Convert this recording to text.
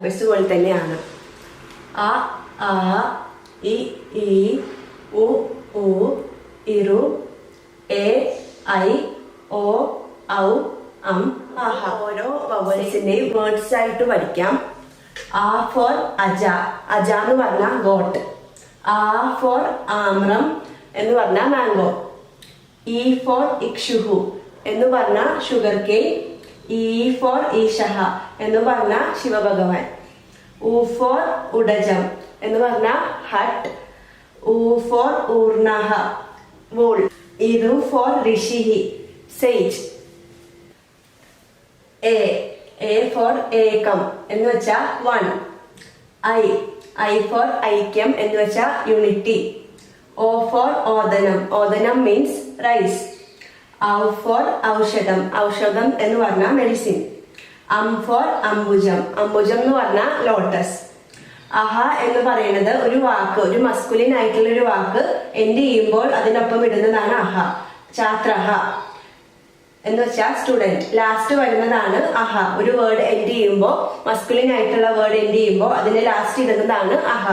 പോലെ തന്നെയാണ്. അ ആ ഇ ഈ ഉ ഊ ഇറു എ ഐ ഓ ഔ അം ആഹ. ഓരോ വവൽസിന്റെയും വേർഡ്സ് ആയിട്ട് പഠിക്കാം. ആ ഫോർ അജ, അജ എന്ന് പറഞ്ഞാൽ ഗോട്ട്. ആ ഫോർ ആമ്രം എന്ന് പറഞ്ഞാൽ മാംഗോ. ഇ ഫോർ ഇക്ഷുഹു എന്ന് പറഞ്ഞ ഷുഗർ കെയിൻ. ഈ ഫോർ ഈശഹ എന്ന് പറഞ്ഞ ശിവഭഗവാൻ. ഉ ഫോർ ഉടജം എന്ന് പറഞ്ഞ ഹട്ട്. ഉ ഫോർ ഊർണഹ വൂൾ. ഇരു ഫോർ ഋഷിഹി സേജ്. എ ഫോർ ഏകം എന്ന് വെച്ചാ വൺ. ഐ ഫോർ ഐക്യം എന്ന് വെച്ചാ യൂണിറ്റി. ഓ ഫോർ ഓദനം, ഓദനം മീൻസ് റൈസ്. ഔ ഫോർ ഔഷധം, ഔഷധം എന്ന് പറഞ്ഞാൽ മെഡിസിൻ. അം ഫോർ അംബുജം, അംബുജം എന്ന് പറഞ്ഞാൽ ലോട്ടസ്. അഹ എന്ന് പറയുന്നത് ഒരു വാക്ക്, ഒരു മസ്കുലിൻ ആയിട്ടുള്ള ഒരു വാക്ക് എൻഡ് ചെയ്യുമ്പോൾ അതിനൊപ്പം ഇടുന്നതാണ് അഹ. ഛാത്രഹ എന്ന് വെച്ചാൽ സ്റ്റുഡന്റ്. ലാസ്റ്റ് വരുന്നതാണ് അഹ. ഒരു വേർഡ് എൻഡ് ചെയ്യുമ്പോൾ, മസ്കുലിൻ ആയിട്ടുള്ള വേർഡ് എൻഡ് ചെയ്യുമ്പോൾ അതിന് ലാസ്റ്റ് ഇടുന്നതാണ് അഹ.